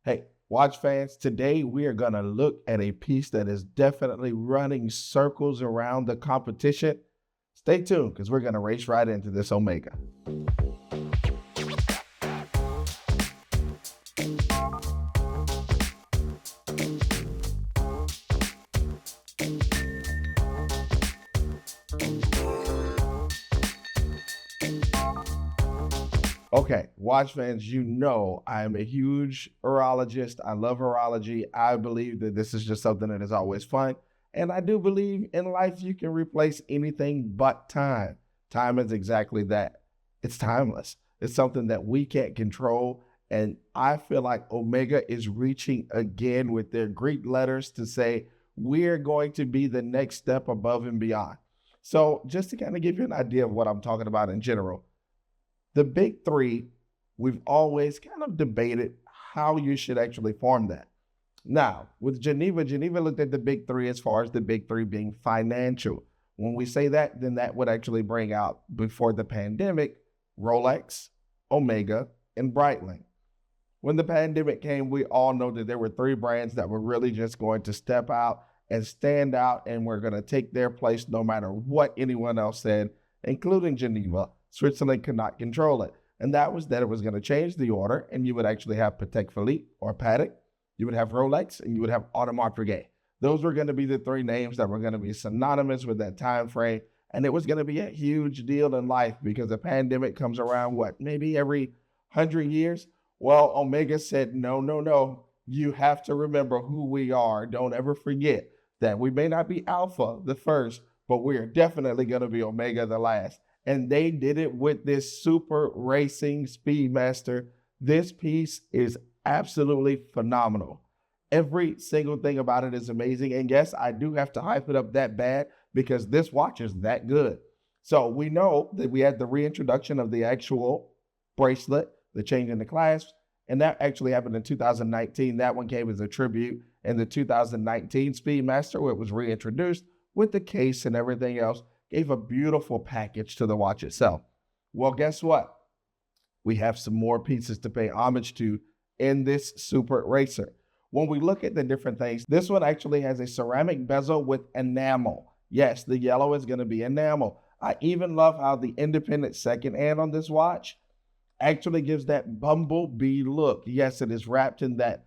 Hey, watch fans, today we are going to look at a piece that is definitely running circles around the competition. Stay tuned because we're going to race right into this Omega. Okay, watch fans, you know I am a huge horologist. I love horology. I believe that this is just something that is always fun. And I do believe in life you can replace anything but time. Time is exactly that. It's timeless. It's something that we can't control. And I feel like Omega is reaching again with their Greek letters to say, we're going to be the next step above and beyond. So just to kind of give you an idea of what I'm talking about in general, the big three, we've always kind of debated how you should actually form that. Now, with Geneva looked at the big three as far as the big three being financial. When we say that, then that would actually bring out, before the pandemic, Rolex, Omega, and Breitling. When the pandemic came, we all know that there were three brands that were really just going to step out and stand out, and we're going to take their place no matter what anyone else said, including Geneva. Switzerland could not control it. And that was that it was going to change the order, and you would actually have Patek Philippe or Patek, you would have Rolex, and you would have Audemars Piguet. Those were going to be the three names that were going to be synonymous with that time frame. And it was going to be a huge deal in life because the pandemic comes around, maybe every 100 years? Well, Omega said, no. You have to remember who we are. Don't ever forget that we may not be Alpha, the first, but we are definitely going to be Omega, the last. And they did it with this super racing Speedmaster. This piece is absolutely phenomenal. Every single thing about it is amazing. And yes, I do have to hype it up that bad because this watch is that good. So we know that we had the reintroduction of the actual bracelet, the change in the clasps, and that actually happened in 2019. That one came as a tribute in the 2019 Speedmaster, where it was reintroduced with the case and everything else. Gave a beautiful package to the watch itself. Well, guess what? We have some more pieces to pay homage to in this super racer. When we look at the different things, this one actually has a ceramic bezel with enamel. Yes, the yellow is going to be enamel. I even love how the independent second hand on this watch actually gives that bumblebee look. Yes, it is wrapped in that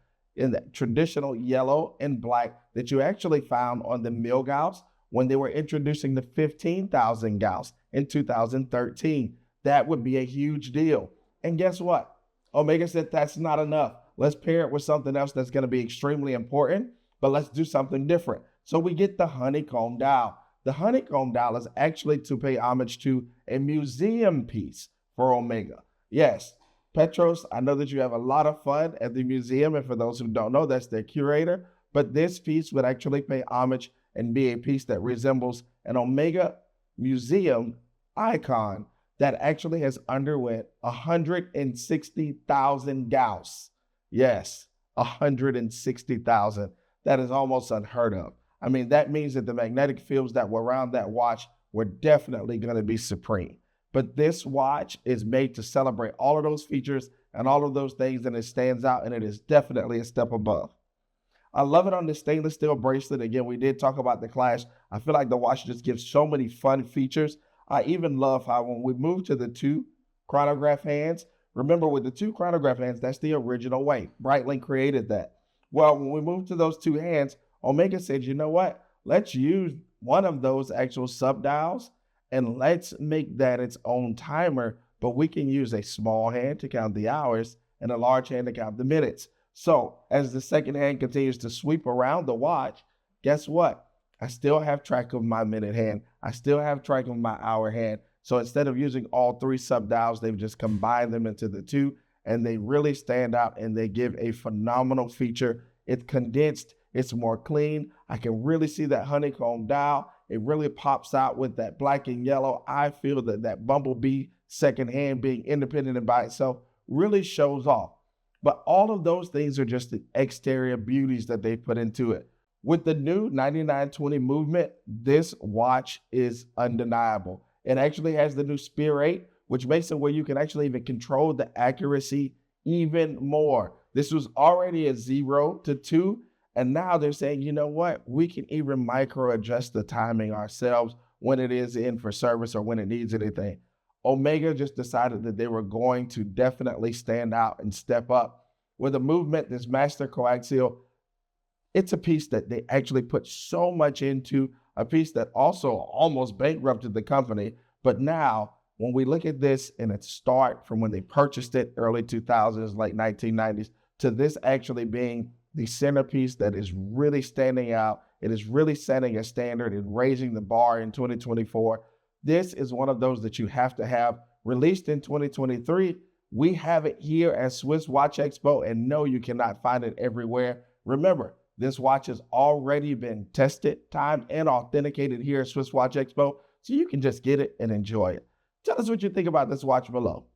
traditional yellow and black that you actually found on the Milgauss when they were introducing the 15,000 Gauss in 2013. That would be a huge deal. And guess what? Omega said that's not enough. Let's pair it with something else that's going to be extremely important, but let's do something different. So we get the honeycomb dial. The honeycomb dial is actually to pay homage to a museum piece for Omega. Yes, Petros, I know that you have a lot of fun at the museum, and for those who don't know, that's their curator, but this piece would actually pay homage and be a piece that resembles an Omega museum icon that actually has underwent 160,000 Gauss. Yes, 160,000. That is almost unheard of. I mean, that means that the magnetic fields that were around that watch were definitely going to be supreme. But this watch is made to celebrate all of those features and all of those things, and it stands out, and it is definitely a step above. I love it on the stainless steel bracelet. Again, we did talk about the clasp. I feel like the watch just gives so many fun features. I even love how when we move to the two chronograph hands, remember with the two chronograph hands, that's the original way. Breitling created that. Well, when we move to those two hands, Omega said, you know what? Let's use one of those actual subdials and let's make that its own timer, but we can use a small hand to count the hours and a large hand to count the minutes. So as the second hand continues to sweep around the watch, guess what? I still have track of my minute hand. I still have track of my hour hand. So instead of using all three subdials, they've just combined them into the two, and they really stand out and they give a phenomenal feature. It's condensed, it's more clean. I can really see that honeycomb dial. It really pops out with that black and yellow. I feel that that bumblebee second hand being independent and by itself really shows off. But all of those things are just the exterior beauties that they put into it. With the new 9920 movement, this watch is undeniable. It actually has the new spear rate, which makes it where you can actually even control the accuracy even more. This was already a 0 to 2. And now they're saying, you know what? We can even micro adjust the timing ourselves when it is in for service or when it needs anything. Omega just decided that they were going to definitely stand out and step up. With a movement, this master coaxial, it's a piece that they actually put so much into, a piece that also almost bankrupted the company. But now, when we look at this and its start from when they purchased it, early 2000s, late 1990s, to this actually being the centerpiece that is really standing out, it is really setting a standard and raising the bar in 2024. This is one of those that you have to have. Released in 2023, we have it here at SwissWatchExpo, and no, you cannot find it everywhere. Remember, this watch has already been tested, timed, and authenticated here at SwissWatchExpo, so you can just get it and enjoy it. Tell us what you think about this watch below.